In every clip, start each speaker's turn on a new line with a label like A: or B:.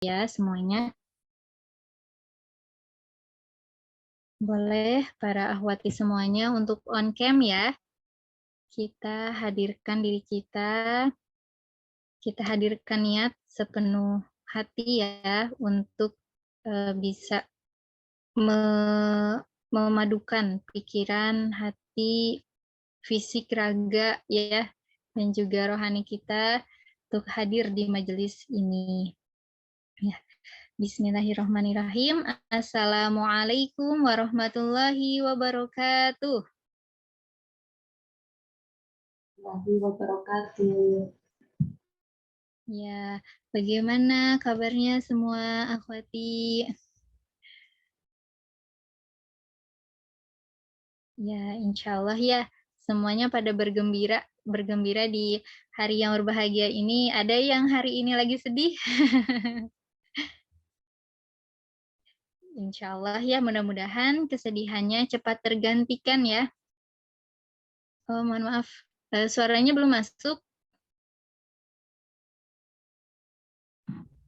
A: ya semuanya. Boleh para akhwati semuanya untuk on cam ya. Kita hadirkan diri kita hadirkan niat sepenuh hati ya untuk bisa memadukan pikiran, hati, fisik, raga ya, dan juga rohani kita untuk hadir di majelis ini. Ya. Bismillahirrahmanirrahim. Assalamualaikum warahmatullahi wabarakatuh.
B: Warahmatullahi wabarakatuh.
A: Ya, bagaimana kabarnya semua akhwati? Ya, insya Allah ya, semuanya pada bergembira di hari yang berbahagia ini. Ada yang hari ini lagi sedih? Insya Allah ya, mudah-mudahan kesedihannya cepat tergantikan ya. Oh, mohon maaf, suaranya belum masuk.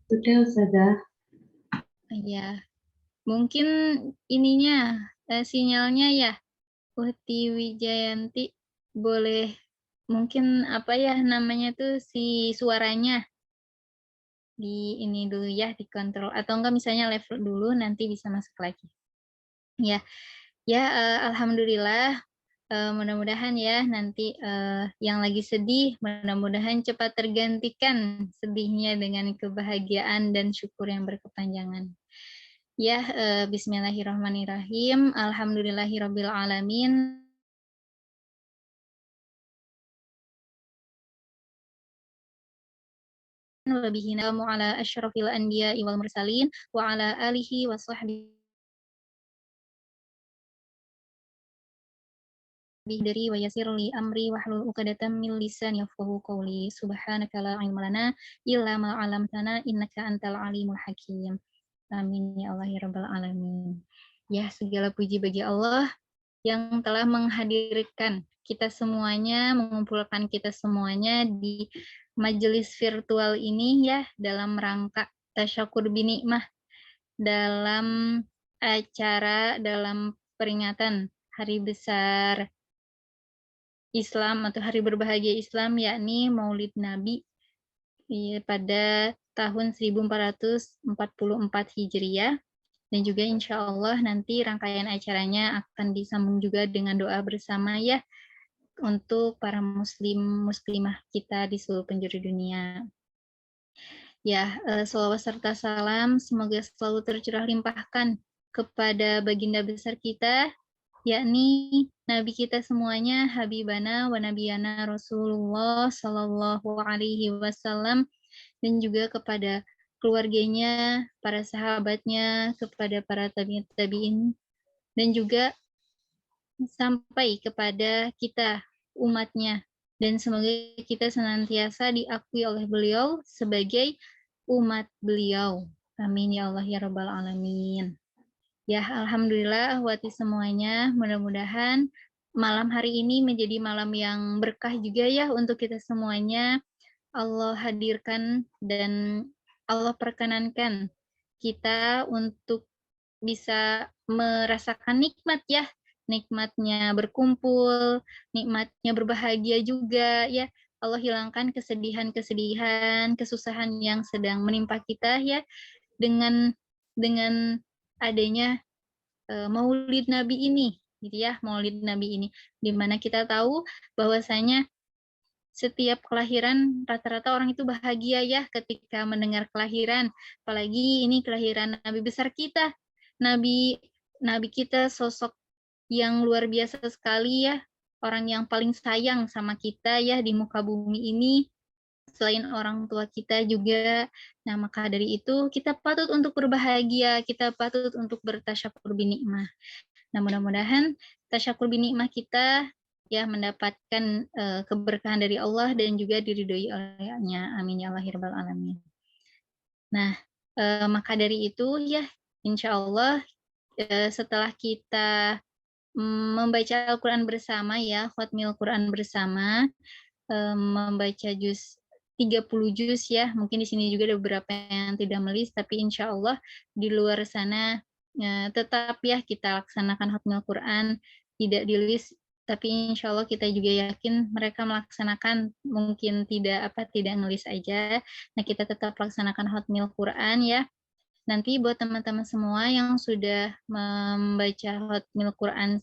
B: Sudah, Ustazah.
A: Ya, mungkin ininya, sinyalnya ya, Uhti Wijayanti, boleh mungkin apa ya namanya tuh si suaranya di ini dulu ya, dikontrol atau enggak misalnya level dulu nanti bisa masuk lagi. Ya, ya alhamdulillah, mudah-mudahan ya nanti yang lagi sedih mudah-mudahan cepat tergantikan sedihnya dengan kebahagiaan dan syukur yang berkepanjangan. Ya, bismillahirrahmanirrahim. Alhamdulillahirabbil alamin. Wabihina ala asyrafil anbiya'i wal mursalin wa ala alihi wa sahbihi dari wa yasir li amri wahlul 'uqdatam min lisani yafqahu qawli subhanaka la ilma lana illa ma 'allamtana innaka antal alimul hakim. Amin ya Allah ya rabbal alamin. Ya, segala puji bagi Allah yang telah menghadirkan kita semuanya, mengumpulkan kita semuanya di majelis virtual ini ya, dalam rangka tasyakur binikmah, dalam dalam peringatan hari besar Islam atau hari berbahagia Islam, yakni Maulid Nabi pada tahun 1444 Hijriah. Dan juga insya Allah nanti rangkaian acaranya akan disambung juga dengan doa bersama ya, untuk para muslimah kita di seluruh penjuru dunia. Ya, shalawat serta salam semoga selalu tercurah limpahkan kepada baginda besar kita, yakni Nabi kita semuanya, Habibana wa Nabiyana Rasulullah Sallallahu Alaihi Wasallam, dan juga kepada keluarganya, para sahabatnya, kepada para tabi'in, dan juga sampai kepada kita, umatnya. Dan semoga kita senantiasa diakui oleh beliau sebagai umat beliau. Amin ya Allah ya Rabbal Alamin. Ya, alhamdulillah ahwati semuanya, mudah-mudahan malam hari ini menjadi malam yang berkah juga ya untuk kita semuanya. Allah hadirkan dan Allah perkenankan kita untuk bisa merasakan nikmat ya, nikmatnya berkumpul, nikmatnya berbahagia juga ya. Allah hilangkan kesedihan-kesedihan, kesusahan yang sedang menimpa kita ya, dengan adanya Maulid Nabi ini, gitu ya, Maulid Nabi ini, di mana kita tahu bahwasanya setiap kelahiran rata-rata orang itu bahagia ya ketika mendengar kelahiran, apalagi ini kelahiran Nabi besar kita, Nabi Nabi kita sosok yang luar biasa sekali ya, orang yang paling sayang sama kita ya di muka bumi ini, selain orang tua kita juga. Nah, maka dari itu kita patut untuk berbahagia, kita patut untuk bertasyakur binikmah. Nah, mudah-mudahan tasyakur binikmah kita ya mendapatkan keberkahan dari Allah dan juga diridhoi olehnya. Amin ya Allah ya rabbal alamin. Nah, maka dari itu ya insya Allah setelah kita membaca Al-Quran bersama ya, khatmil Quran bersama, membaca juz 30 juz ya. Mungkin di sini juga ada beberapa yang tidak menulis, tapi insya Allah di luar sana tetap ya kita laksanakan khatmul Quran, tidak di-list, tapi insya Allah kita juga yakin mereka melaksanakan, mungkin tidak ngelis aja. Nah, kita tetap laksanakan khatmil Quran ya. Nanti buat teman-teman semua yang sudah membaca khatmil Quran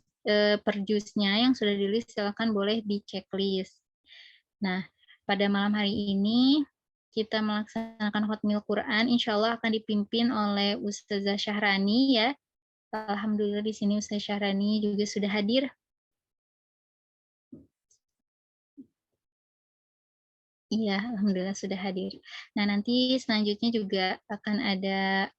A: per juznya yang sudah di-list, silakan boleh di-checklist. Nah, pada malam hari ini kita melaksanakan khatmil Quran, insya Allah akan dipimpin oleh Ustazah Syahrani ya. Alhamdulillah di sini Ustazah Syahrani juga sudah hadir. Iya, alhamdulillah sudah hadir. Nah, nanti selanjutnya juga akan ada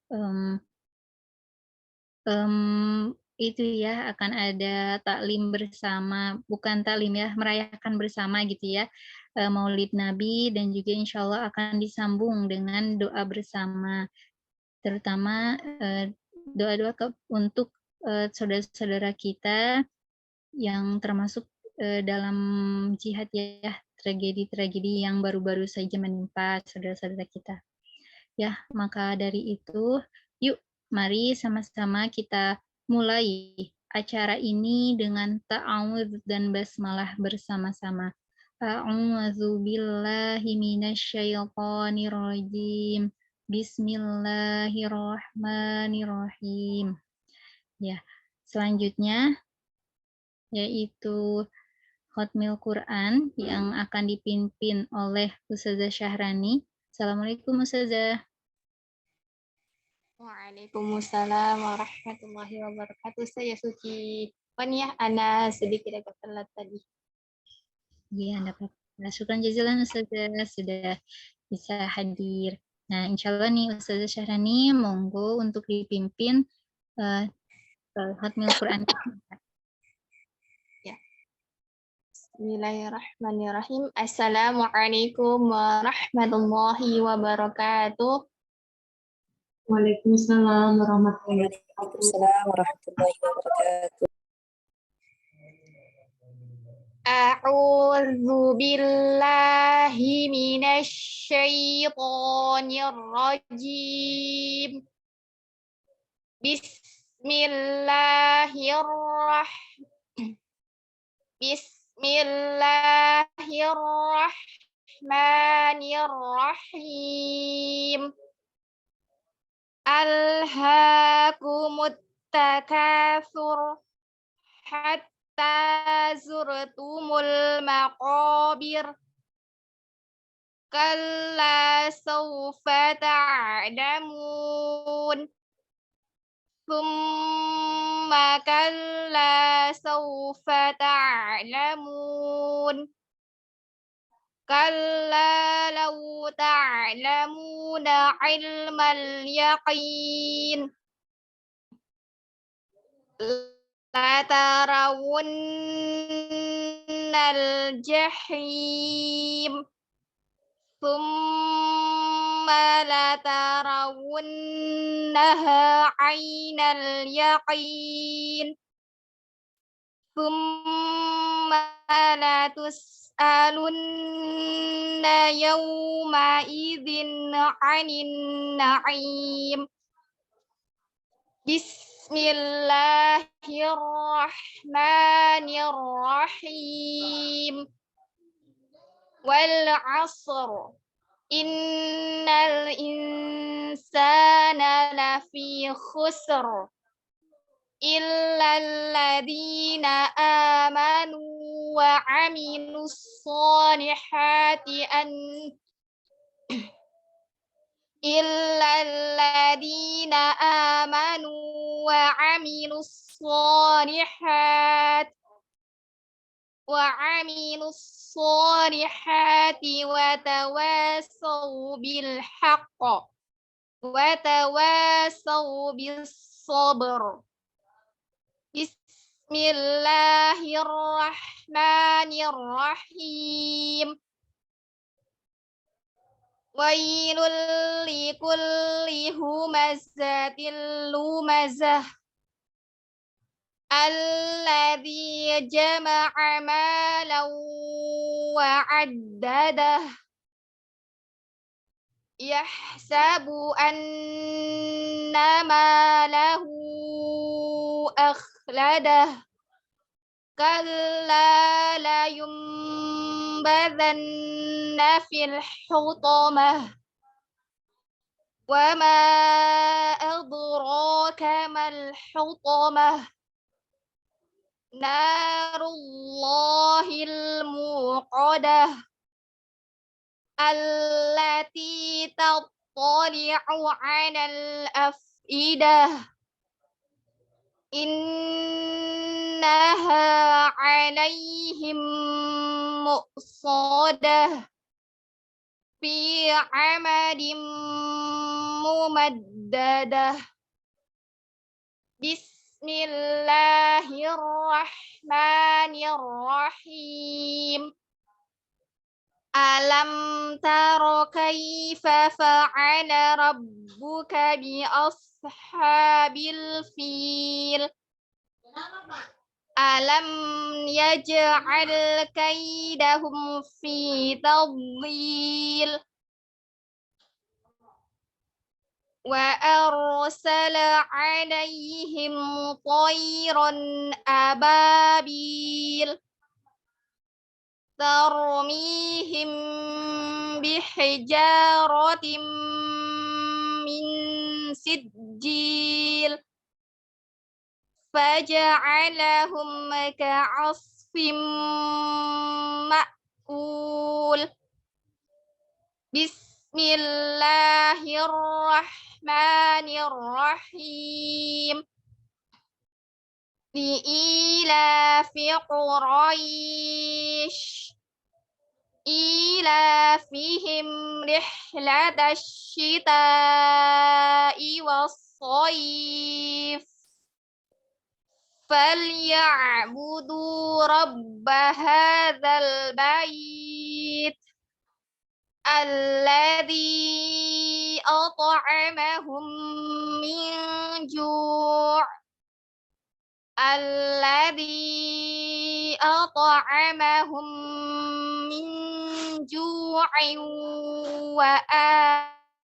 A: itu ya, akan ada taklim bersama, bukan taklim ya, merayakan bersama gitu ya, Maulid Nabi, dan juga insya Allah akan disambung dengan doa bersama, terutama doa-doa untuk saudara-saudara kita yang termasuk dalam jihad ya, tragedi-tragedi yang baru-baru saja menimpa saudara-saudara kita. Ya, maka dari itu, yuk mari sama-sama kita mulai acara ini dengan ta'awudz dan basmalah bersama-sama. A'udzu billahi minasyaitonir rajim. Bismillahirrahmanirrahim. Ya, selanjutnya yaitu khatmil Quran yang akan dipimpin oleh Ustazah Syahrani. Assalamualaikum Ustazah.
C: Waalaikumsalam warahmatullahi wabarakatuh. Saya Suci. Ya, Ana sedikit agak telat tadi.
A: Iya, Anda apa-apa. Syukran jazilan Ustazah sudah bisa hadir. Nah, insya Allah nih Ustazah Syahrani, monggo untuk dipimpin khatmil Quran.
C: Ya. Bismillahirrahmanirrahim. Assalamualaikum warahmatullahi wabarakatuh.
B: Waalaikumsalam warahmatullahi wabarakatuh.
D: Waalaikumsalam warahmatullahi wabarakatuh.
C: A'udzu billahi minasyaitonir rajim. Bismillahirrahmanirrahim. Alhaakumut takatsur hatta zurtumul maqabir. Kalla sawfa ta'lamun. Tsumma kalla sawfa ta'lamun. Kalla law ta'lamuna ilmal yaqin. Latarawunnal jahim. Tsumma latarawunnaha aynal yaqin. Tsumma latus'alunna yawma idzin 'anin na'im. Bismillahirrahmanirrahim. Wal 'asr. Innal insana lafi khusr. Illal ladzina amanu wa 'amilus solihati illal ladzina amanu wa 'amilus solihati wa tawasaw bil haqq wa tawasaw bis sabr. Bismillahirrahmanirrahim. Wailul likulli humazatil lumazah. Alladzi jama'a malan wa 'addadah. yahsabu anna malahu akhladah kalla la yumbadanna fil hutamah wa ma adraka mal hutamah narullahil muqadah allati tattali'u 'alal afidah innaha 'alaihim muqsadah fi 'amadin mumaddadah. Bismillahirrahmanirrahim. Alam taro kaifa fa'ala rabbuka bi ashabil fil. Alam yaj'al kaidahum fi tadlil. Wa arsala 'alaihim tayran ababil tarmihim bihijaratin min sijil faja'alahum ka'asfim ma'kul. Bismillahirrahmanirrahim. Li'ilafi Quraisy ilafihim rihlatash shita'i was-shayf falya'budu rabba hadzal bait alladzi at'amahum min ju' alladzi at'amahum min ju'in wa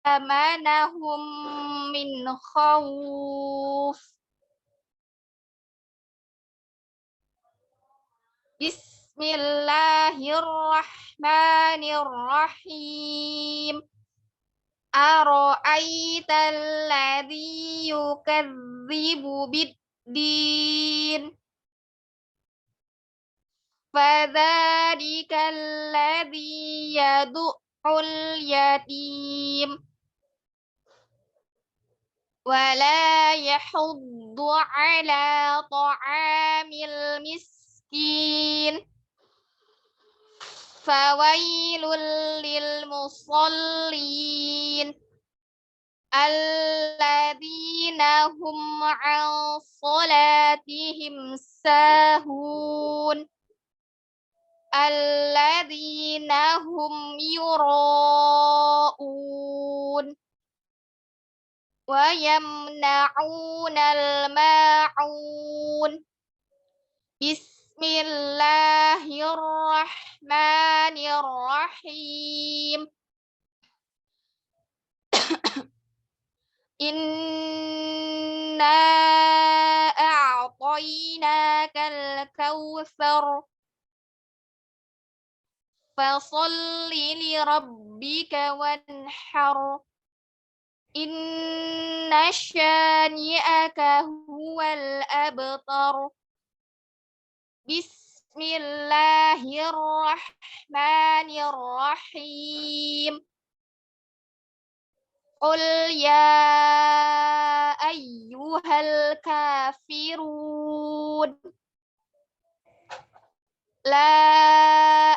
C: amanahum min khawf. Bismillahirrahmanirrahim. Ara'aital ladzi yukadzibu bid-din fadzalika alladzi yad'ul yatim wa la yahuddu ala ta'amil miskin fawailul lil musallin alladzina hum 'an salatihim sahun alladzina hum yura'un wa yamna'unal ma'un. Bismillahirrahmanirrahim. Inna a'tainakal kautsar fasalli li rabbika wanhar inna syani'aka huwal abtar. Bismillahirrahmanirrahim. Qul ya ayyuhal kafirun la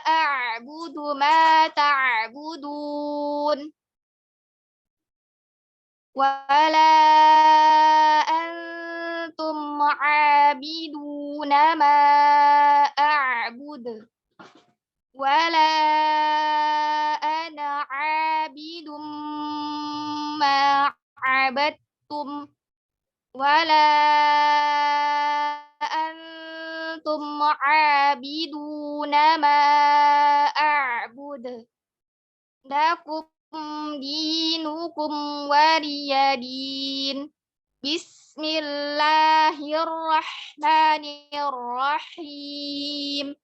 C: a'budu ma ta'budun wala antum 'abiduna ma a'budu wala ana 'abidum ma 'abadtum wala antum 'abiduna ma a'budu lakum dinukum waliyadin. Bismillahirrahmanirrahim.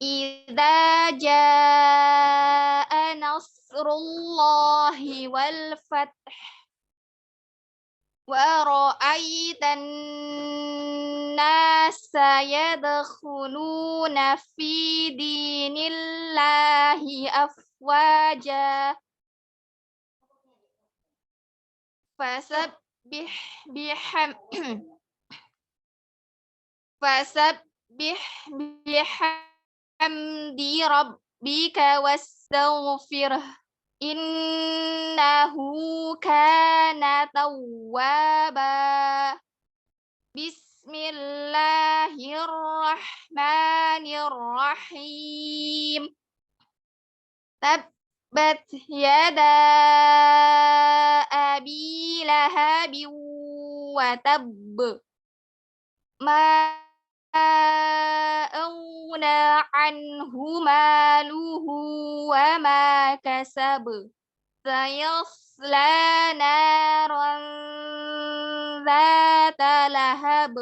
C: Idza jaa nasrullahi wal fath wa ra'aitan nasa yadkhuluna fi dinillahi afwaja fasabbih bihamdi rabbika wastaghfirh innahu kana tawwaba. Bismillahirrahmanirrahim. Tabbat yada abi lahabin wa tabb. Ma aghna anhu maluhu wa ma kasab. Sayasla naran dzata lahab.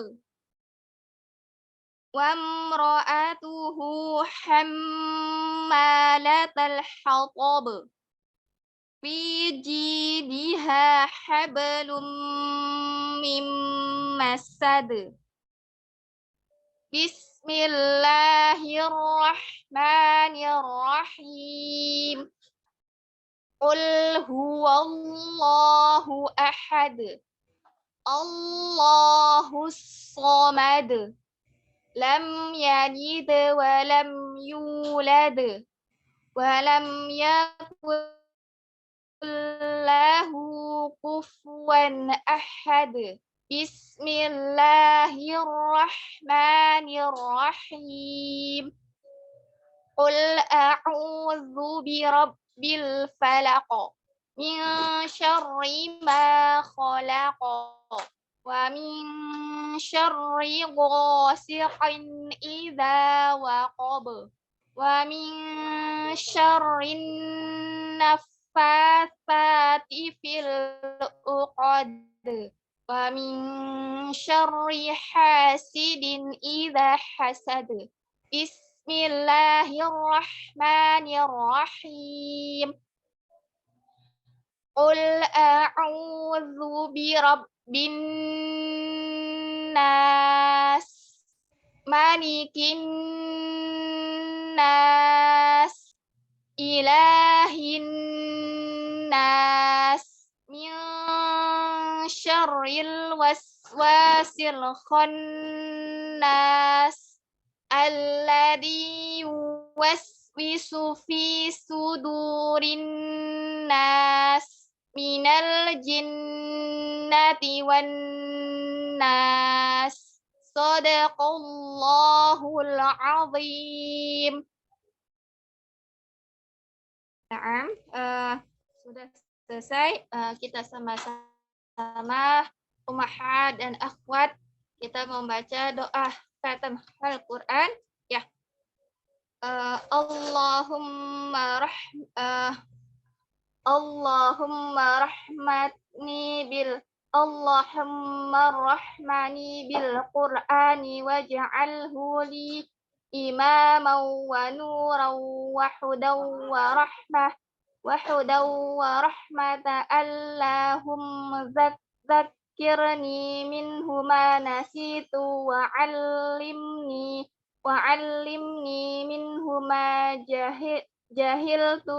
C: Wa imra'atuhu hammalatal hatab. Fi jidha hablum mim masad. Bismillahirrahmanirrahim. Qul huwallahu ahad. Allahus samad. Lam yalid wa lam yulad wa lam yakul lahu kufuwan ahad. Bismillahirrahmanirrahim. Qul a'udzu birabbil falaq min syarri ma khalaq wa min syarri ghasiqin idza waqab wa min syarrin naffatsati fil uqad wa min syarri hasidin idza hasad. Bismillahirrahmanirrahim. Qul a'udzu birabbin nas, malikin nas, ilahin nas, min syarril waswasil khannas, alladzi yuwaswisu fi sudurin nas, minal jinnati wan nas. Shadaqallahul azim. Naam, sudah selesai. Kita sama-sama ummahat dan akhwat kita membaca doa khatam Al-Quran. Ya. Allahumma rahmani bil Qur'ani waj'alhu li imaman wa nuran wa hudan wa rahmatan. Allahumma zakkirni minhu ma nasitu wa 'allimni minhu ma jahiltu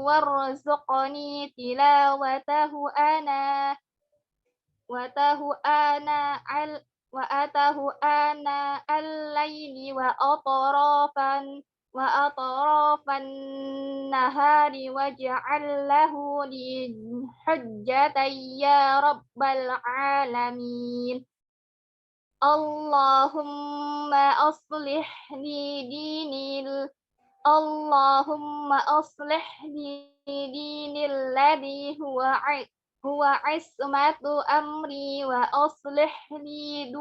C: warzuqni tilawatahu ana al-laili wa atrafan nahari waj'al lahu li hujjatan ya rabbal alamin. Allahumma aslih li dinil ladzi huwa ismatu amri wa aslih li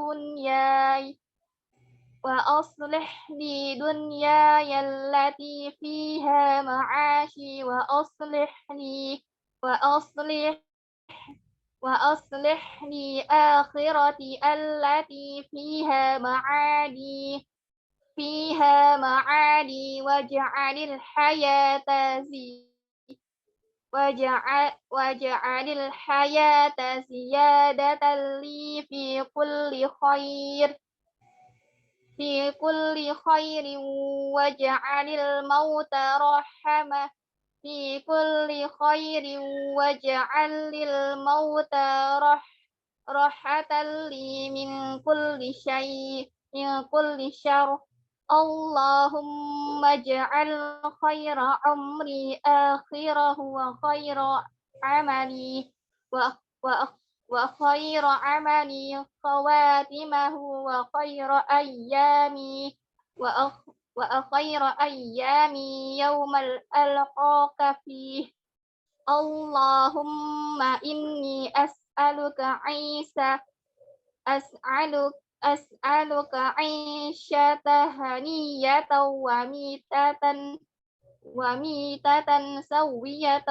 C: وأصلح لي دنياي التي فيها معاشي وأصلح لي آخرتي التي فيها معادي واجعل الحياة زيادة لي في كل خير واجعل الموت في كل خير واجعل الموت راحة لي من كل شر اللهم اجعل خير عمري آخره وخير عملي خواتمه وخير أيامي يوم ألقاك فيه اللهم إني أسألك عيشة هنية وميتة سوية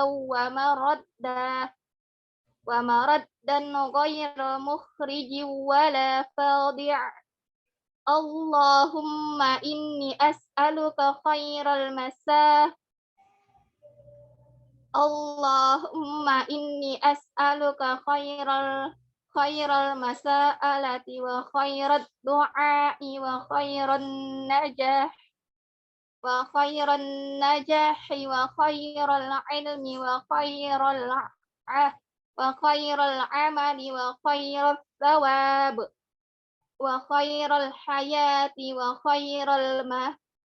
C: ومردا غير مخرج ولا فاضع اللهم إني أسألك خير المسألة وخير الدعاء وخير النجاح وخير العلم وخير العمل وخير الثواب وخير الحياة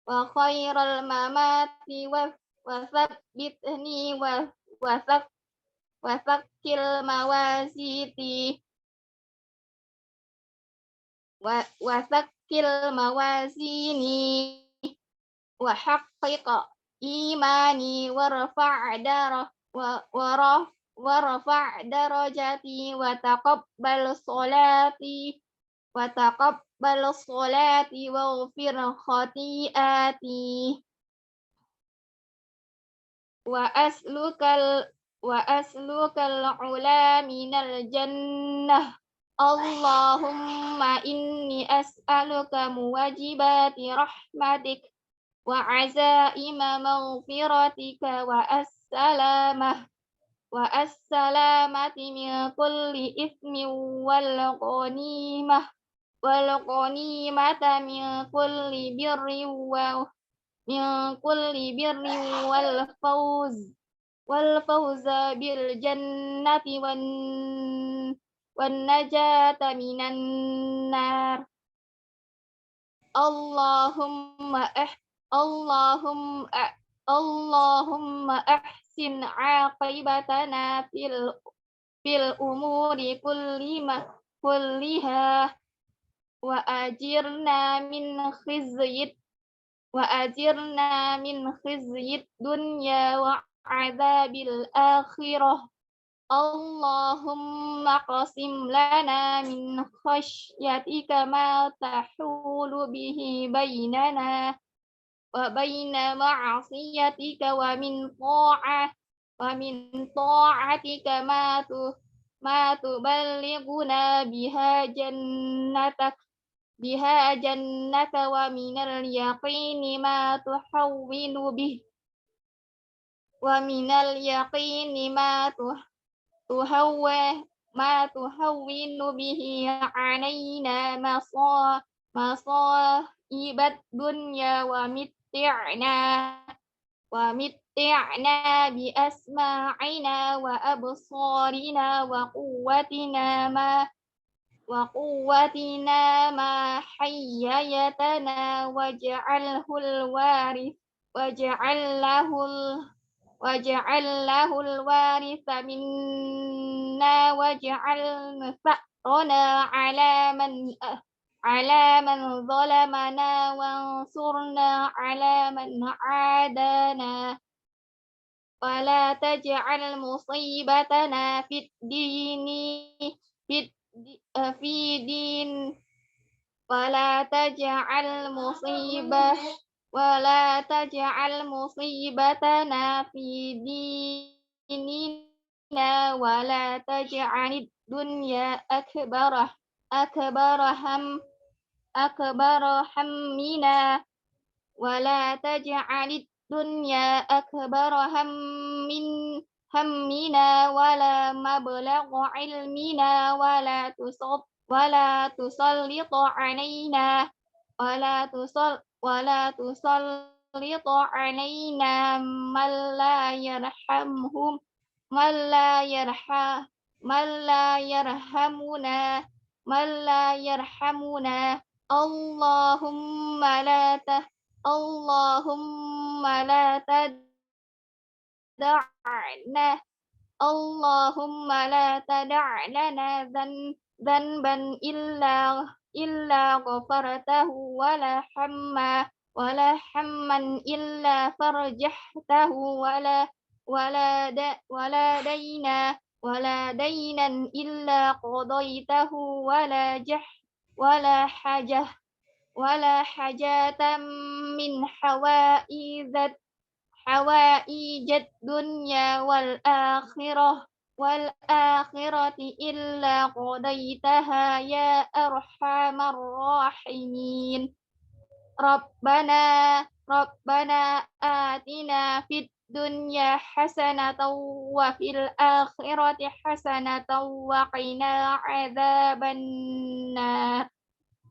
C: وخير الممات وثبتني وثقل موازيني وحقق إيماني ورفع درجتي وتقبل صلاتي واغفر خطيئاتي وأسلك العلا من الجنة اللهم إني أسألك موجبات رحمتك وعزائم مغفرتك والسلامة من كل إثم والغنيمة من كل بر والفوز بالجنة والنجاة من النار اللهم أحسن عاقبتنا في الأمور كلها وأجرنا من خزي الدنيا وعذاب الآخرة اللهم اقسم لنا من خشيتك ما تحول به بيننا وبين معصيتك ومن طاعتك ما تبلغنا بها جنتك ومن اليقين ما تهون به علينا مصائب الدنيا ومتعنا بأسماعنا وأبصارنا وقوتنا ما حييتنا واجعل له الوارث منا واجعل ثأرنا على من ظلمنا وانصرنا على من عادانا ولا تجعل مصيبتنا في ولا تجعل مصيبة ولا تجعل مصيبتنا في ديننا ولا تجعل الدنيا أكبر هم أكبر همنا ولا تجعل الدنيا أكبر همنا ولا مبلغ علمنا ولا تسلط علينا ولا تسلط علينا من لا يرحمهم من لا يرحم من لا يرحمنا اللهم لا اللهم لا تدعنا اللهم لا تدع لنا ذنبا إلا غفرته ولا حما إلا فرجحته ولا دينا إلا قضيته ولا حاجة من حوائج الدنيا والآخرة إلا قضيتها يا أرحم الراحمين ربنا آتنا في الدنيا حسنة وفي الآخرة حسنة وقنا عذاب النار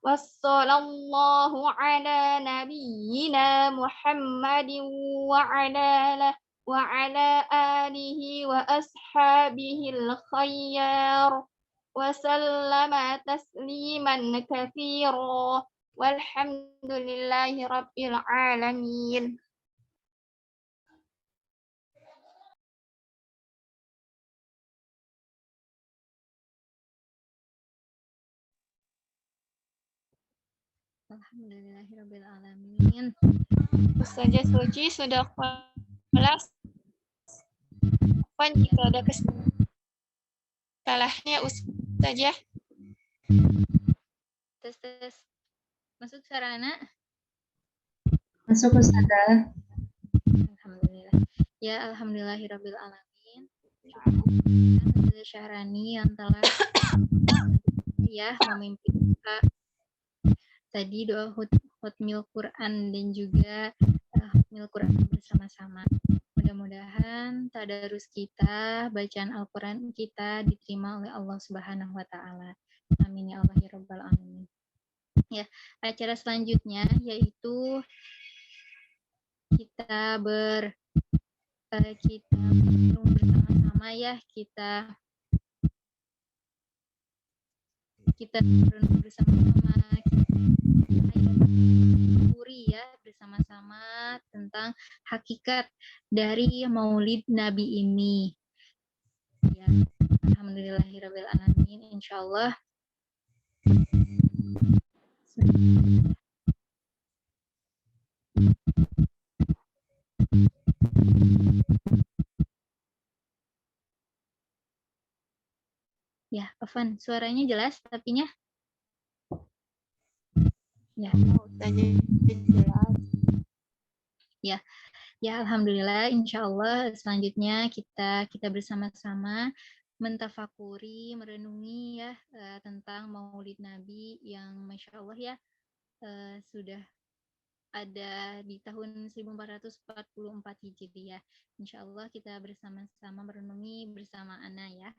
C: وصلى الله على نبينا محمد وعلى آله وأصحابه الخيار وسلم تسليما كثيرا والحمد لله رب العالمين.
A: Alhamdulillahirrabbilalamin.
C: Ustazah Suci sudah kelas. Jika ada kesalahannya Ustazah.
A: Tes. Masuk sarana?
B: Masuk Ustazah.
A: Alhamdulillah. Ya, alhamdulillahirrabbilalamin. Ustazah Syahrani yang telah ya memimpin kita tadi doa hotmil Quran dan juga hotmil Quran bersama-sama. Mudah-mudahan tadarus kita, bacaan Al-Quran kita diterima oleh Allah Subhanahu wa Ta'ala. Amin ya Allah ya Rabbal Alamin. Ya, acara selanjutnya yaitu kita bersama-sama ya, kita berenung bersama-sama, ya bersama-sama tentang hakikat dari Maulid Nabi ini. Ya, alhamdulillahirrabbilalamin. Insyaallah. Ya, Afan, suaranya jelas tapinya? Ya. Jelas. Ya, alhamdulillah, insyaallah selanjutnya kita bersama-sama mentafakuri, merenungi ya tentang Maulid Nabi yang Masya Allah ya sudah ada di tahun 1444 Hijriah. Insya Allah kita bersama-sama merenungi bersama Ana ya.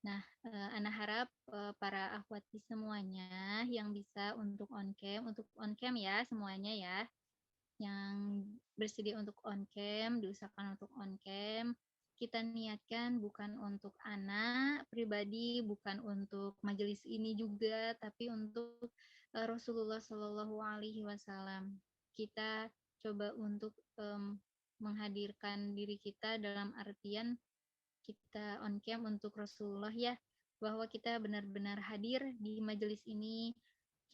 A: Nah, Ana harap para akhwati semuanya yang bisa untuk on cam ya semuanya ya. Yang bersedia untuk on cam, diusahakan untuk on cam. Kita niatkan bukan untuk anak pribadi, bukan untuk majelis ini juga, tapi untuk Rasulullah Shallallahu Alaihi Wasallam. Kita coba untuk menghadirkan diri kita dalam artian kita on cam untuk Rasulullah ya, bahwa kita benar-benar hadir di majelis ini.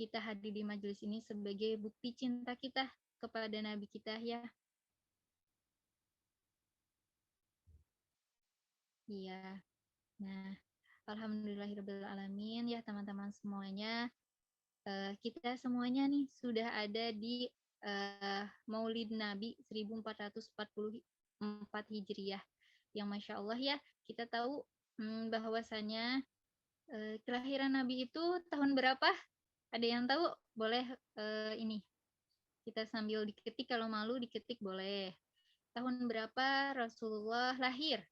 A: Kita hadir di majelis ini sebagai bukti cinta kita kepada Nabi kita ya. Iya. Nah, alhamdulillahirabbil alamin ya teman-teman semuanya. kita semuanya nih sudah ada di Maulid Nabi 1444 Hijriah. Yang Masya Allah ya, kita tahu bahwasanya kelahiran Nabi itu tahun berapa? Ada yang tahu? Boleh ini kita sambil diketik, kalau malu diketik boleh. Tahun berapa Rasulullah lahir?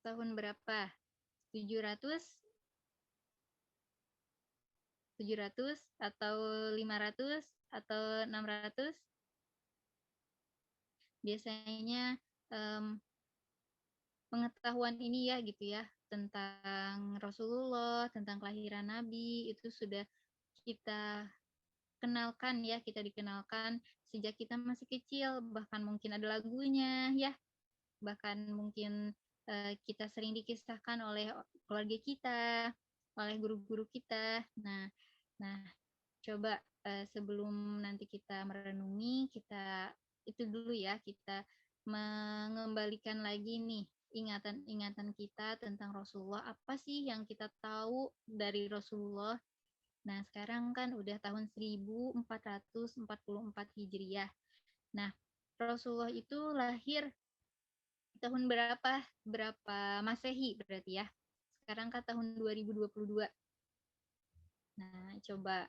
A: Tahun berapa? 700 atau 500 atau 600? Biasanya pengetahuan ini ya gitu ya tentang Rasulullah, tentang kelahiran Nabi itu sudah kita kenalkan ya, kita dikenalkan sejak kita masih kecil, bahkan mungkin ada lagunya ya, bahkan mungkin kita sering dikisahkan oleh keluarga kita, oleh guru-guru kita. Nah, coba sebelum nanti kita merenungi, kita itu dulu ya, kita mengembalikan lagi nih ingatan-ingatan kita tentang Rasulullah. Apa sih yang kita tahu dari Rasulullah? Nah, sekarang kan udah tahun 1444 Hijriah. Nah, Rasulullah itu lahir tahun berapa? Berapa Masehi berarti ya? Sekarang kan tahun 2022. Nah, coba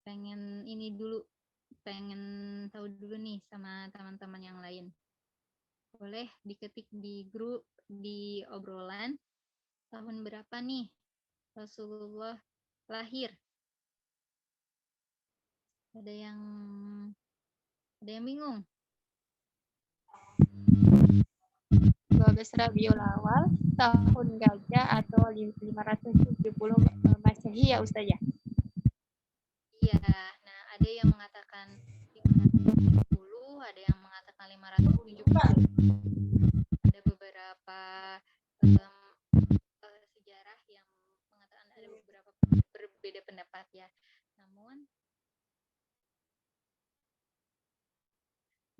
A: pengen ini dulu, pengen tahu dulu nih sama teman-teman yang lain. Boleh diketik di grup, di obrolan, tahun berapa nih Rasulullah lahir? Ada yang bingung?
C: 12 Rabiul Awal, tahun gajah atau 570 Masehi ya Ustaz ya?
A: Iya, nah ada yang mengatakan 570, ada yang mengatakan 570. Ada beberapa sejarah yang mengatakan ada beberapa berbeda pendapat ya.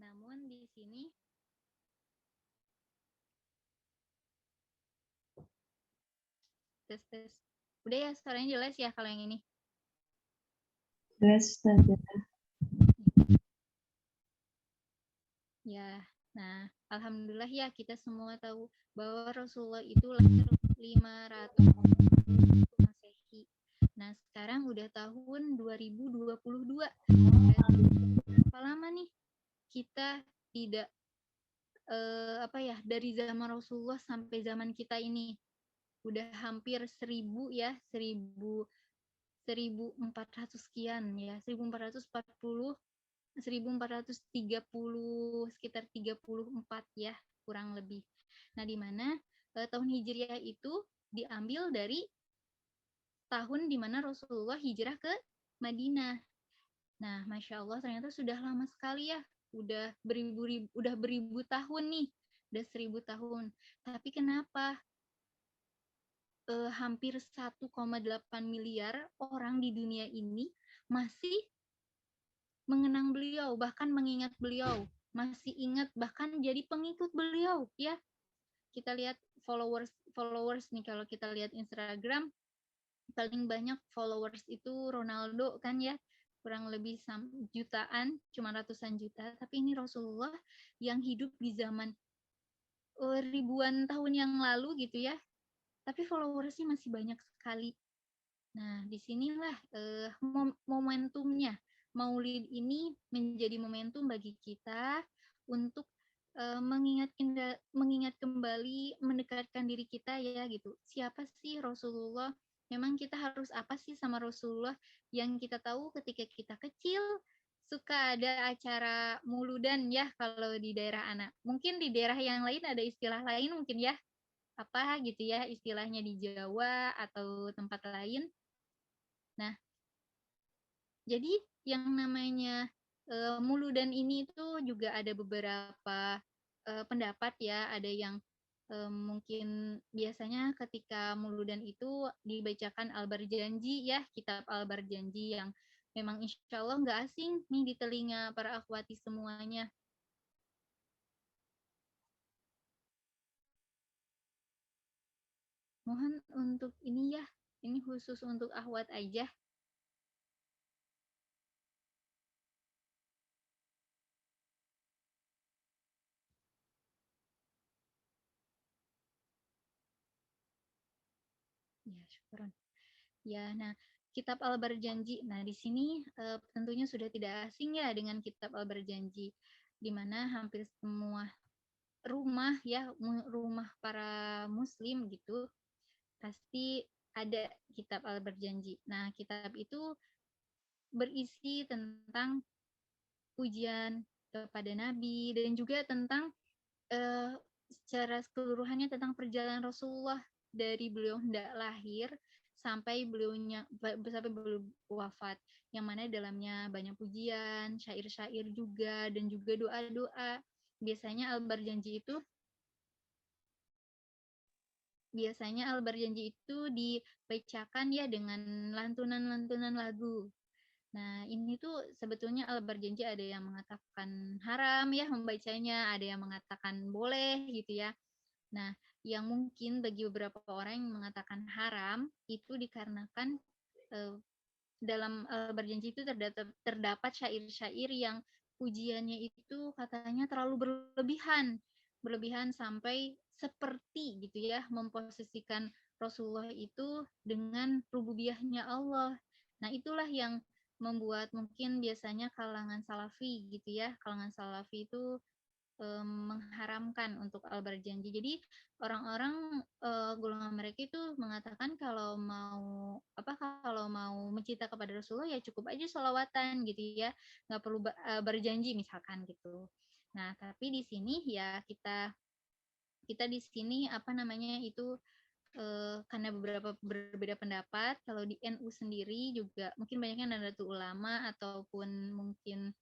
A: Namun di sini tes. Udah ya, suaranya jelas ya kalau yang ini?
B: Jelas, Ustazah.
A: Ya, nah alhamdulillah ya kita semua tahu bahwa Rasulullah itu lahir 500 Masehi. Nah, sekarang udah tahun 2022. Berapa lama nih kita tidak dari zaman Rasulullah sampai zaman kita ini? Udah hampir 1000 ya, 1400 sekian ya, 1430, sekitar 34 ya, kurang lebih. Nah, di mana tahun Hijriah itu diambil dari tahun di mana Rasulullah hijrah ke Madinah. Nah, Masya Allah ternyata sudah lama sekali ya, udah beribu tahun nih, udah 1000 tahun. Tapi kenapa hampir 1,8 miliar orang di dunia ini masih mengenang beliau, bahkan mengingat beliau, masih ingat, bahkan jadi pengikut beliau ya. Kita lihat followers nih, kalau kita lihat Instagram, paling banyak followers itu Ronaldo kan ya, kurang lebih jutaan, cuma ratusan juta. Tapi ini Rasulullah yang hidup di zaman ribuan tahun yang lalu gitu ya, tapi followersnya masih banyak sekali. Nah, disinilah momentumnya. Maulid ini menjadi momentum bagi kita untuk mengingat kembali, mendekatkan diri kita ya gitu. Siapa sih Rasulullah? Memang kita harus apa sih sama Rasulullah? Yang kita tahu ketika kita kecil suka ada acara muludan ya kalau di daerah anak. Mungkin di daerah yang lain ada istilah lain mungkin ya. Apa gitu ya istilahnya di Jawa atau tempat lain. Nah, jadi yang namanya muludan ini tuh juga ada beberapa pendapat ya. Ada yang mungkin biasanya ketika muludan itu dibacakan Al-Barjanji ya, kitab Al-Barjanji yang memang insya Allah nggak asing nih di telinga para akhwati semuanya. Mohon untuk ini ya, ini khusus untuk akhwat aja. Ya, syukron. Ya, nah Kitab Al-Barjanji. Nah, di sini tentunya sudah tidak asing ya dengan Kitab Al-Barjanji, di mana hampir semua rumah ya, rumah para muslim gitu, pasti ada Kitab Al-Barjanji. Nah, kitab itu berisi tentang pujian kepada Nabi dan juga tentang eh, secara keseluruhannya tentang perjalanan Rasulullah dari beliau hendak lahir sampai beliau wafat, yang mana dalamnya banyak pujian, syair-syair juga dan juga doa-doa. Biasanya Al-Barjanji itu dibacakan ya dengan lantunan-lantunan lagu. Nah, ini tuh sebetulnya Al-Barjanji ada yang mengatakan haram ya membacanya, ada yang mengatakan boleh gitu ya. Nah, yang mungkin bagi beberapa orang yang mengatakan haram itu dikarenakan dalam Al-Barjanji itu terdapat syair-syair yang pujiannya itu katanya terlalu berlebihan sampai seperti gitu ya memposisikan Rasulullah itu dengan rububiyahnya Allah. Nah, itulah yang membuat mungkin biasanya kalangan salafi gitu ya, kalangan salafi itu mengharamkan untuk Al-Barjanji. Jadi orang-orang golongan mereka itu mengatakan kalau mau mencinta kepada Rasulullah ya cukup aja sholawatan gitu ya, nggak perlu berjanji misalkan gitu. Nah, tapi di sini ya kita di sini apa namanya itu karena berbeda pendapat. Kalau di NU sendiri juga mungkin banyaknya Nahdlatul Ulama ataupun mungkin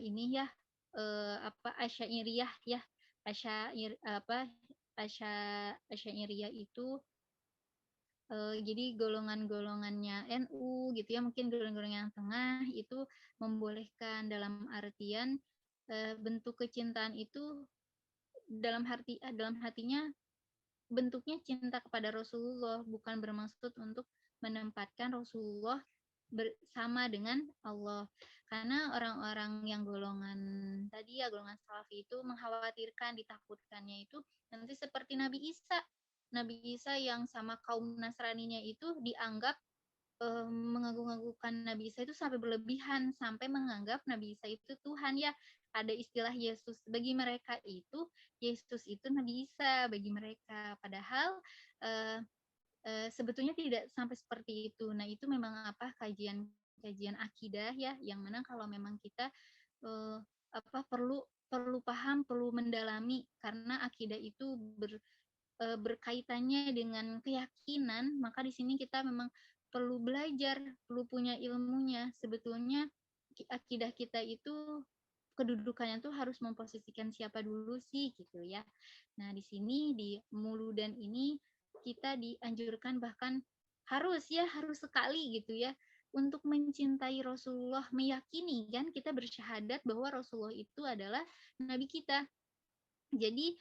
A: ini ya Asy'ariyah ya, Asy'ariyah itu jadi golongannya NU gitu ya, mungkin golongan yang tengah itu membolehkan dalam artian bentuk kecintaan itu dalam hatinya bentuknya cinta kepada Rasulullah, bukan bermaksud untuk menempatkan Rasulullah bersama dengan Allah. Karena orang-orang yang golongan tadi ya, golongan salafi itu mengkhawatirkan, ditakutkannya itu nanti seperti Nabi Isa. Nabi Isa yang sama kaum Nasraninya itu dianggap mengagung-agungkan Nabi Isa itu sampai berlebihan, sampai menganggap Nabi Isa itu Tuhan ya. Ada istilah Yesus. Bagi mereka itu, Yesus itu Nabi Isa bagi mereka. Padahal sebetulnya tidak sampai seperti itu. Nah, itu memang kajian akidah ya, yang mana kalau memang kita perlu paham, perlu mendalami, karena akidah itu berkaitannya dengan keyakinan, maka di sini kita memang perlu belajar, perlu punya ilmunya. Sebetulnya akidah kita itu kedudukannya tuh harus memposisikan siapa dulu sih gitu ya. Nah, di sini di Muludan ini kita dianjurkan, bahkan harus sekali gitu ya untuk mencintai Rasulullah, meyakini kan kita bersyahadat bahwa Rasulullah itu adalah nabi kita. Jadi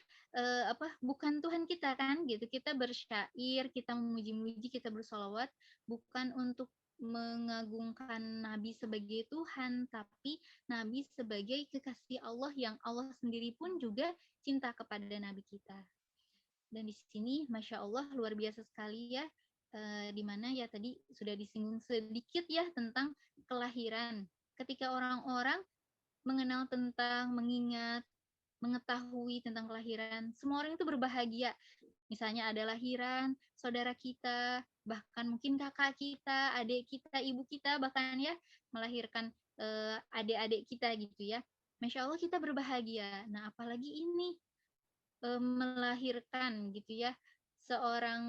A: bukan Tuhan kita kan gitu. Kita bersyair, kita memuji-muji, kita bersolawat bukan untuk mengagungkan Nabi sebagai Tuhan, tapi Nabi sebagai kekasih Allah yang Allah sendiri pun juga cinta kepada Nabi kita. Dan di sini Masya Allah luar biasa sekali ya, di mana ya tadi sudah disinggung sedikit ya tentang kelahiran. Ketika orang-orang mengenal tentang, mengingat, mengetahui tentang kelahiran, semua orang itu berbahagia. Misalnya ada lahiran saudara kita, bahkan mungkin kakak kita, adik kita, ibu kita, bahkan ya melahirkan adik-adik kita gitu ya. Masya Allah kita berbahagia. Nah, apalagi ini melahirkan gitu ya seorang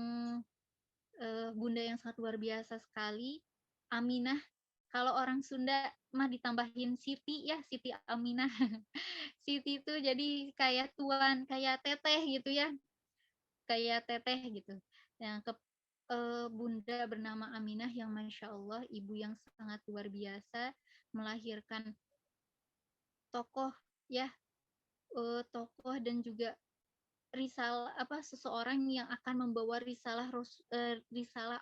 A: bunda yang sangat luar biasa sekali, Aminah. Kalau orang Sunda mah ditambahin Siti ya, Siti Aminah. Siti itu jadi kayak tuan, kayak teteh gitu ya, kayak teteh gitu. Yang bunda bernama Aminah yang Masya Allah ibu yang sangat luar biasa, melahirkan tokoh ya, tokoh dan juga seseorang yang akan membawa risalah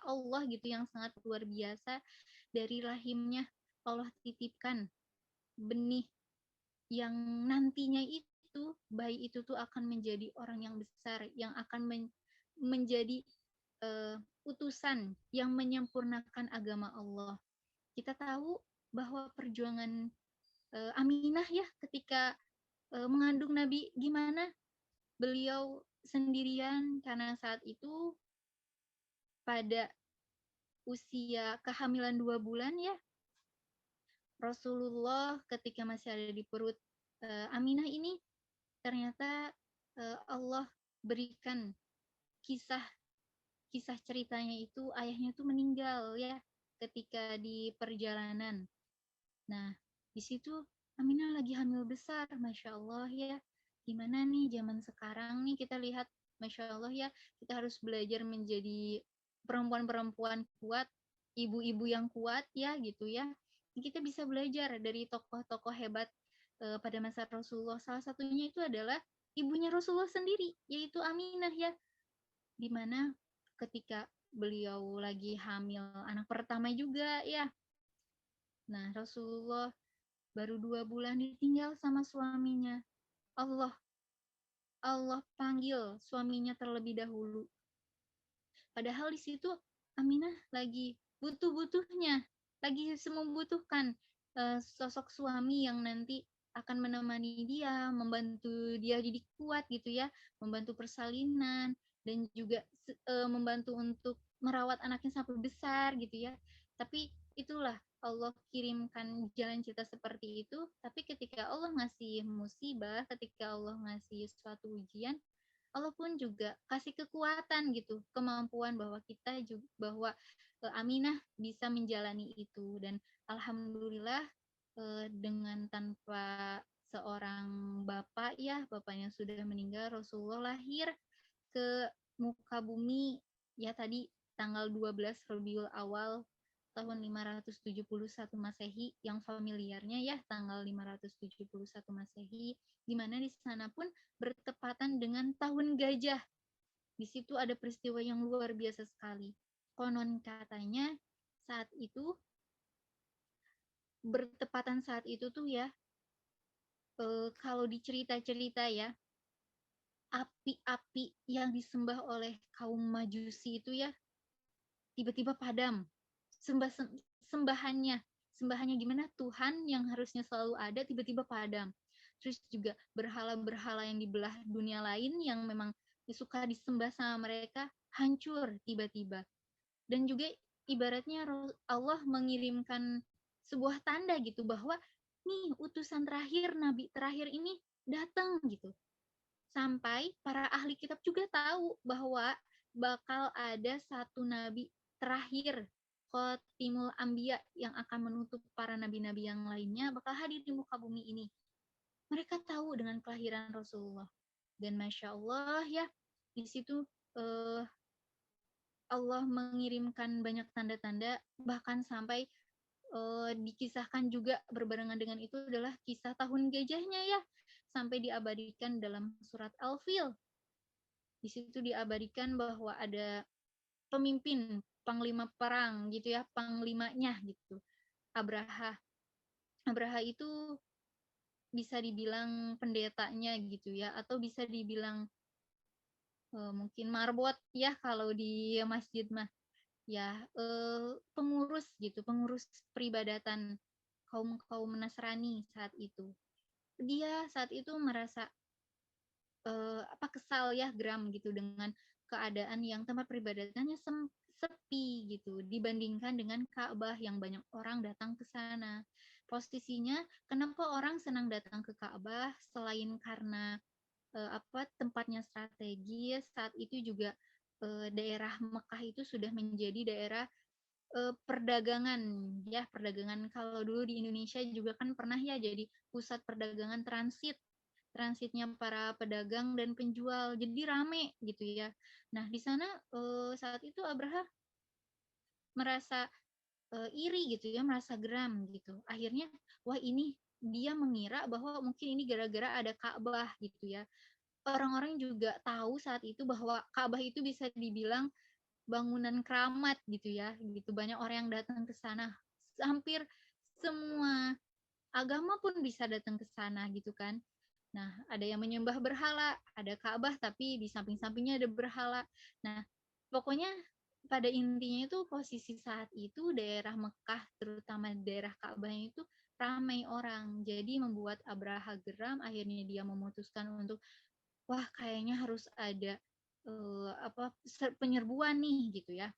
A: Allah gitu yang sangat luar biasa dari rahimnya. Allah titipkan benih yang nantinya itu bayi itu tuh akan menjadi orang yang besar yang akan menjadi utusan yang menyempurnakan agama Allah. Kita tahu bahwa perjuangan Aminah ya ketika mengandung Nabi, gimana beliau sendirian karena saat itu pada usia kehamilan 2 bulan ya, Rasulullah ketika masih ada di perut Aminah ini ternyata Allah berikan kisah ceritanya itu ayahnya tuh meninggal ya ketika di perjalanan. Nah, di situ Aminah lagi hamil besar, Masya Allah ya. Gimana nih zaman sekarang nih kita lihat, Masya Allah ya, kita harus belajar menjadi perempuan-perempuan kuat, ibu-ibu yang kuat ya gitu ya. Kita bisa belajar dari tokoh-tokoh hebat pada masa Rasulullah. Salah satunya itu adalah ibunya Rasulullah sendiri, yaitu Aminah ya. Dimana ketika beliau lagi hamil anak pertama juga ya. Nah, Rasulullah baru 2 bulan ditinggal sama suaminya. Allah panggil suaminya terlebih dahulu. Padahal di situ Aminah lagi butuh-butuhnya, lagi membutuhkan sosok suami yang nanti akan menemani dia, membantu dia jadi kuat gitu ya, membantu persalinan dan juga membantu untuk merawat anaknya sampai besar gitu ya. Tapi itulah Allah kirimkan jalan cerita seperti itu, tapi ketika Allah ngasih musibah, ketika Allah ngasih suatu ujian, Allah pun juga kasih kekuatan gitu, kemampuan bahwa kita juga bahwa Aminah bisa menjalani itu dan alhamdulillah dengan tanpa seorang bapak ya, bapaknya sudah meninggal, Rasulullah lahir ke muka bumi ya tadi tanggal 12 Rabiul Awal tahun 571 Masehi yang familiarnya ya tanggal 571 Masehi di mana di sana pun bertepatan dengan tahun gajah. Di situ ada peristiwa yang luar biasa sekali. Konon katanya saat itu bertepatan saat itu tuh ya kalau dicerita-cerita ya api-api yang disembah oleh kaum Majusi itu ya tiba-tiba padam. Sembahannya gimana? Tuhan yang harusnya selalu ada tiba-tiba padam. Terus juga berhala-berhala yang di belah dunia lain yang memang suka disembah sama mereka hancur tiba-tiba. Dan juga ibaratnya Allah mengirimkan sebuah tanda gitu bahwa nih utusan terakhir, nabi terakhir ini datang gitu. Sampai para ahli kitab juga tahu bahwa bakal ada satu nabi terakhir, Khotimul Anbiya, yang akan menutup para nabi-nabi yang lainnya bakal hadir di muka bumi ini. Mereka tahu dengan kelahiran Rasulullah. Dan Masya Allah ya, di situ Allah mengirimkan banyak tanda-tanda, bahkan sampai dikisahkan juga berbarengan dengan itu adalah kisah tahun gajahnya ya, sampai diabadikan dalam surat Al-Fil. Di situ diabadikan bahwa ada pemimpin, panglima perang gitu ya, panglimanya gitu. Abraha. Abraha itu bisa dibilang pendetanya gitu ya, atau bisa dibilang mungkin marbot ya kalau di masjid mah. Ya, pengurus gitu, pengurus peribadatan kaum Nasrani saat itu. Dia saat itu merasa kesal ya, geram gitu dengan keadaan yang tempat peribadatannya sepi gitu dibandingkan dengan Ka'bah yang banyak orang datang ke sana. Posisinya kenapa orang senang datang ke Ka'bah selain karena tempatnya strategis, saat itu juga daerah Mekah itu sudah menjadi daerah perdagangan ya, perdagangan. Kalau dulu di Indonesia juga kan pernah ya jadi pusat perdagangan transitnya para pedagang dan penjual, jadi rame gitu ya. Nah di sana saat itu Abraha merasa iri gitu ya, merasa geram gitu. Akhirnya wah ini dia mengira bahwa mungkin ini gara-gara ada Ka'bah gitu ya. orang-orang juga tahu saat itu bahwa Ka'bah itu bisa dibilang bangunan keramat gitu ya, gitu. Banyak orang yang datang ke sana. Hampir semua agama pun bisa datang ke sana gitu kan. Nah, ada yang menyembah berhala, ada Ka'bah tapi di samping-sampingnya ada berhala. Nah, pokoknya pada intinya itu posisi saat itu daerah Mekah, terutama daerah Ka'bahnya itu ramai orang. Jadi membuat Abraha geram, akhirnya dia memutuskan untuk, wah kayaknya harus ada penyerbuan nih gitu ya.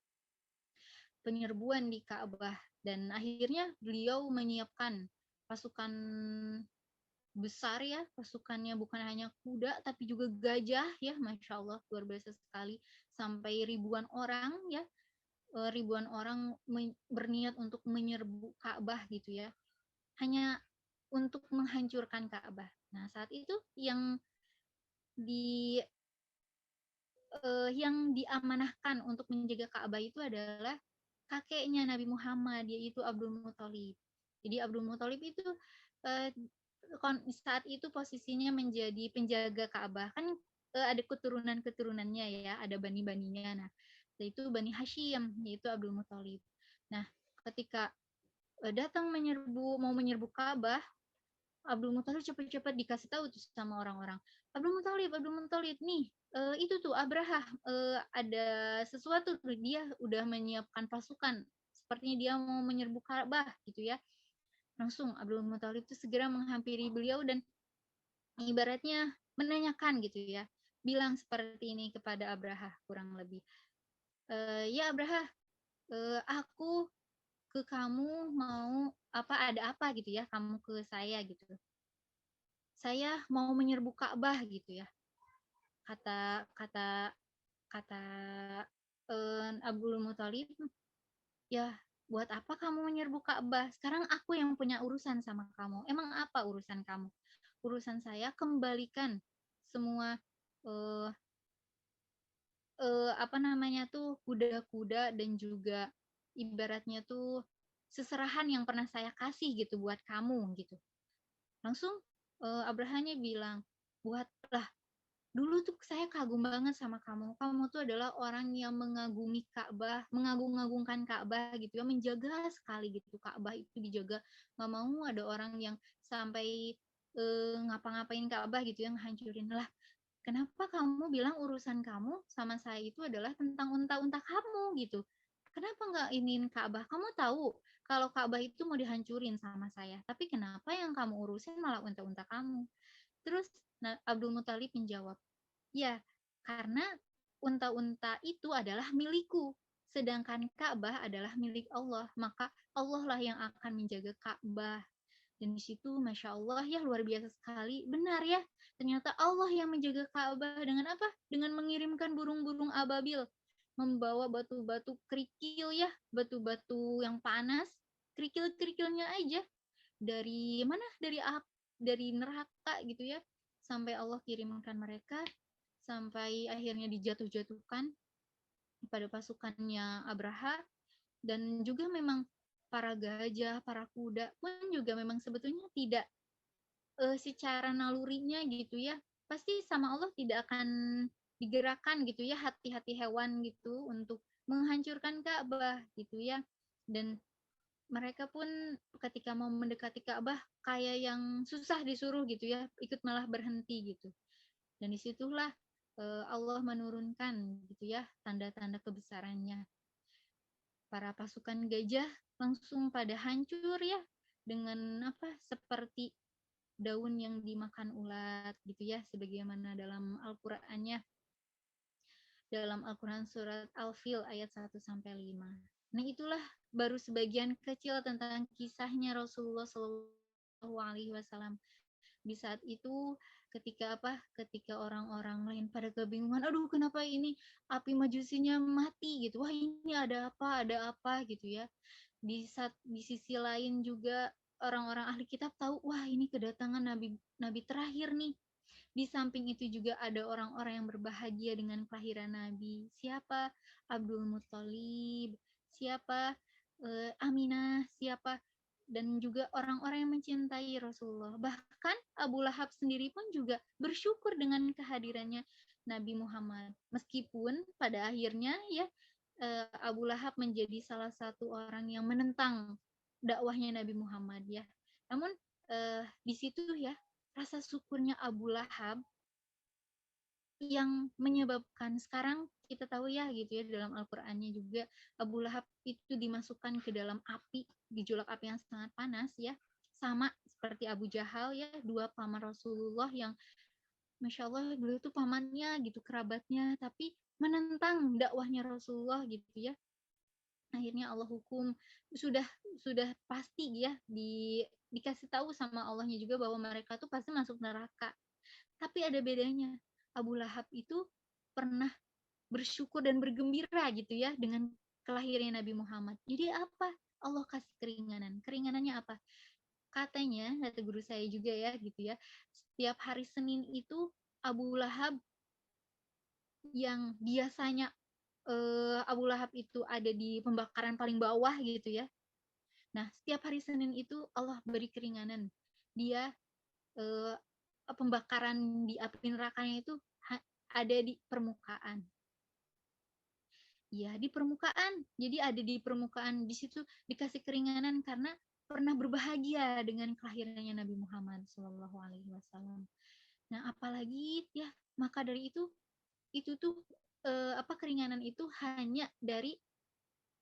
A: Penyerbuan di Ka'bah dan akhirnya beliau menyiapkan pasukan besar ya, pasukannya bukan hanya kuda tapi juga gajah ya, Masya Allah luar biasa sekali, sampai ribuan orang ya, ribuan orang berniat untuk menyerbu Ka'bah gitu ya, hanya untuk menghancurkan Ka'bah. Nah saat itu di yang diamanahkan untuk menjaga Ka'bah itu adalah kakeknya Nabi Muhammad, yaitu Abdul Muthalib. Jadi Abdul Muthalib itu eh, saat itu posisinya menjadi penjaga Ka'bah. Kan ada keturunan-keturunannya ya, ada bani-baninya. Nah, itu Bani Hashim, yaitu Abdul Muthalib. Nah, ketika datang mau menyerbu Ka'bah, Abdul Muthalib cepat-cepat dikasih tahu tuh sama orang-orang. Abdul Muthalib nih, itu tuh Abraha, ada sesuatu tuh, dia udah menyiapkan pasukan. Sepertinya dia mau menyerbu Ka'bah gitu ya. Langsung Abdul Muthalib itu segera menghampiri beliau dan ibaratnya menanyakan gitu ya. Bilang seperti ini kepada Abraha kurang lebih. Ya Abraha, aku ke kamu mau ada apa gitu ya, kamu ke saya gitu. Saya mau menyerbu Ka'bah gitu ya. Kata kata kata Abdul Muthalib, ya buat apa kamu menyerbu Ka'bah? Sekarang aku yang punya urusan sama kamu. Emang apa urusan kamu? Urusan saya kembalikan semua eh, apa namanya tuh kuda-kuda dan juga ibaratnya tuh seserahan yang pernah saya kasih gitu buat kamu gitu. Langsung Abrahanya bilang, buatlah. Dulu tuh saya kagum banget sama kamu. Kamu tuh adalah orang yang mengagumi Ka'bah, mengagung-agungkan Ka'bah gitu ya, menjaga sekali gitu Ka'bah itu dijaga. Nggak mau ada orang yang sampai ngapa-ngapain Ka'bah gitu yang hancurin. Lah, kenapa kamu bilang urusan kamu sama saya itu adalah tentang unta-unta kamu gitu? Kenapa nggak iniin Ka'bah? Kamu tahu kalau Ka'bah itu mau dihancurin sama saya. Tapi kenapa yang kamu urusin malah unta-unta kamu? Terus Abdul Muthalib menjawab, ya, karena unta-unta itu adalah milikku, sedangkan Ka'bah adalah milik Allah, maka Allah lah yang akan menjaga Ka'bah. Dan di situ, Masya Allah ya, luar biasa sekali. Benar ya, ternyata Allah yang menjaga Ka'bah dengan apa? Dengan mengirimkan burung-burung ababil, membawa batu-batu kerikil ya, batu-batu yang panas, kerikil-kerikilnya aja dari mana? Dari neraka gitu ya, sampai Allah kirimkan mereka, sampai akhirnya dijatuh-jatuhkan pada pasukannya Abraha. Dan juga memang para gajah, para kuda pun juga memang sebetulnya tidak secara nalurinya gitu ya, pasti sama Allah tidak akan digerakkan gitu ya hati-hati hewan gitu untuk menghancurkan Ka'bah gitu ya. Dan mereka pun ketika mau mendekati Ka'bah kayak yang susah disuruh gitu ya, ikut malah berhenti gitu. Dan disitulah Allah menurunkan gitu ya tanda-tanda kebesarannya. Para pasukan gajah langsung pada hancur ya, dengan apa, seperti daun yang dimakan ulat gitu ya, sebagaimana dalam Al-Qur'annya, dalam Al-Quran surat Al-Fil ayat 1-5. Nah itulah baru sebagian kecil tentang kisahnya Rasulullah Shallallahu Alaihi Wasallam. Di saat itu ketika orang-orang lain pada kebingungan, aduh kenapa ini api majusinya mati gitu, wah ini ada apa gitu ya. Di sisi lain juga orang-orang ahli kitab tahu, wah ini kedatangan nabi terakhir nih. Di samping itu juga ada orang-orang yang berbahagia dengan kelahiran Nabi. Siapa? Abdul Muthalib. Siapa? Aminah. Siapa? dan juga orang-orang yang mencintai Rasulullah. Bahkan Abu Lahab sendiri pun juga bersyukur dengan kehadirannya Nabi Muhammad. Meskipun pada akhirnya ya Abu Lahab menjadi salah satu orang yang menentang dakwahnya Nabi Muhammad ya. Namun di situ ya rasa syukurnya Abu Lahab yang menyebabkan sekarang kita tahu ya gitu ya dalam Al-Qur'annya juga Abu Lahab itu dimasukkan ke dalam api, gejolak api yang sangat panas ya. Sama seperti Abu Jahal ya, dua paman Rasulullah yang Masya Allah beliau itu pamannya gitu, kerabatnya, tapi menentang dakwahnya Rasulullah gitu ya. Akhirnya Allah hukum, sudah pasti ya dikasih tahu sama Allahnya juga bahwa mereka tuh pasti masuk neraka. Tapi ada bedanya. Abu Lahab itu pernah bersyukur dan bergembira gitu ya dengan kelahiran Nabi Muhammad. Jadi apa? Allah kasih keringanan. Keringanannya apa? Katanya, kata guru saya juga ya gitu ya, setiap hari Senin itu Abu Lahab yang biasanya Abu Lahab itu ada di pembakaran paling bawah gitu ya. Nah, setiap hari Senin itu Allah beri keringanan. Dia eh, pembakaran di api nerakanya itu ada di permukaan. Ya, di permukaan. Jadi ada di permukaan, di situ dikasih keringanan karena pernah berbahagia dengan kelahirannya Nabi Muhammad SAW. Nah, apalagi ya, maka dari itu tuh keringanan itu hanya dari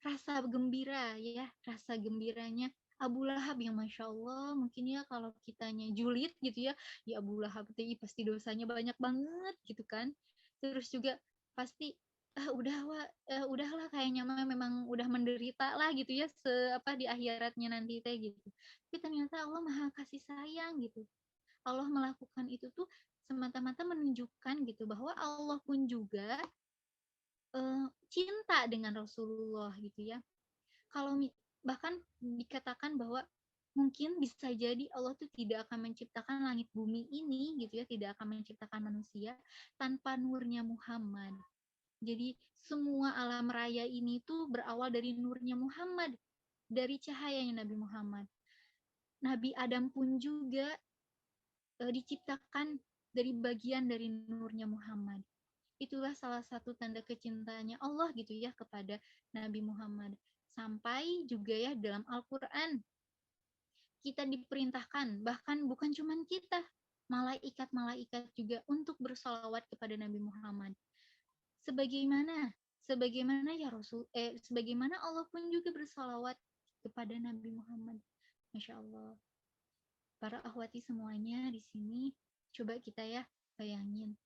A: rasa gembira ya, rasa gembiranya Abu Lahab yang Masya Allah mungkin ya kalau kitanya julid gitu ya, ya Abu Lahab pasti dosanya banyak banget gitu kan. Terus juga pasti udahlah kayaknya memang udah menderita lah gitu ya di akhiratnya nanti teh gitu. Tapi ternyata Allah Maha kasih sayang gitu. Allah melakukan itu tuh semata-mata menunjukkan gitu bahwa Allah pun juga cinta dengan Rasulullah gitu ya. Kalau bahkan dikatakan bahwa mungkin bisa jadi Allah tuh tidak akan menciptakan langit bumi ini gitu ya, tidak akan menciptakan manusia tanpa nurnya Muhammad. Jadi semua alam raya ini tuh berawal dari nurnya Muhammad, dari cahayanya Nabi Muhammad. Nabi Adam pun juga diciptakan dari bagian dari nurnya Muhammad. Itulah salah satu tanda kecintaannya Allah gitu ya kepada Nabi Muhammad. Sampai juga ya dalam Al-Quran kita diperintahkan, bahkan bukan cuma kita, malaikat-malaikat juga untuk bersalawat kepada Nabi Muhammad. Sebagaimana ya sebagaimana Allah pun juga bersalawat kepada Nabi Muhammad. Masya Allah. Para akhwati semuanya di sini, coba kita ya bayangin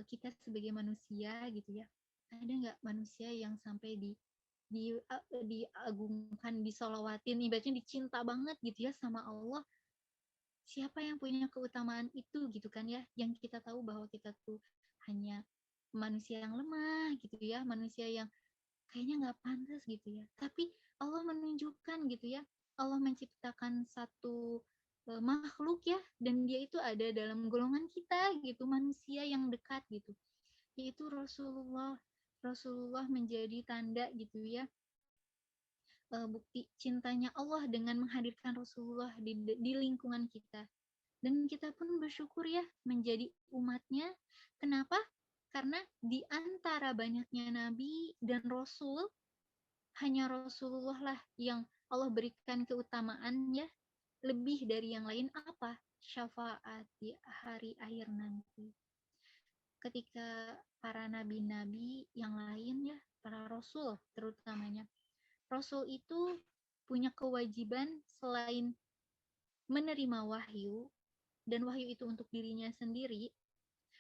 A: kita sebagai manusia gitu ya, ada nggak manusia yang sampai diagungkan, disolawatin, ibaratnya dicinta banget gitu ya sama Allah? Siapa yang punya keutamaan itu gitu kan ya, yang kita tahu bahwa kita tuh hanya manusia yang lemah gitu ya, manusia yang kayaknya nggak pantas gitu ya, tapi Allah menunjukkan gitu ya, Allah menciptakan satu makhluk ya, dan dia itu ada dalam golongan kita gitu, manusia yang dekat gitu, yaitu Rasulullah menjadi tanda gitu ya, bukti cintanya Allah dengan menghadirkan Rasulullah di lingkungan kita. Dan kita pun bersyukur ya menjadi umatnya. Kenapa? Karena di antara banyaknya nabi dan rasul, hanya Rasulullah lah yang Allah berikan keutamaan ya, lebih dari yang lain apa? Syafaat di hari akhir nanti. Ketika para nabi-nabi yang lain ya, para rasul terutamanya, rasul itu punya kewajiban selain menerima wahyu, dan wahyu itu untuk dirinya sendiri,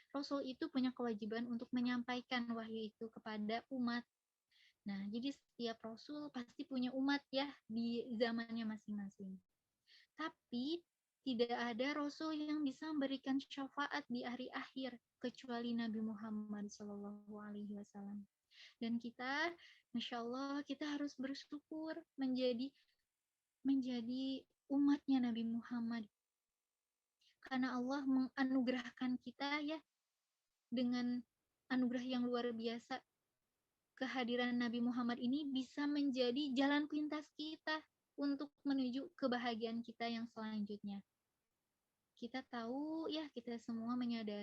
A: rasul itu punya kewajiban untuk menyampaikan wahyu itu kepada umat. Nah, jadi setiap rasul pasti punya umat ya di zamannya masing-masing. Tapi tidak ada rasul yang bisa memberikan syafaat di hari akhir kecuali Nabi Muhammad SAW. Dan kita, Masya Allah, kita harus bersyukur menjadi umatnya Nabi Muhammad. Karena Allah menganugerahkan kita ya dengan anugerah yang luar biasa. Kehadiran Nabi Muhammad ini bisa menjadi jalan pintas kita untuk menuju kebahagiaan kita yang selanjutnya. Kita tahu ya, kita semua menyadari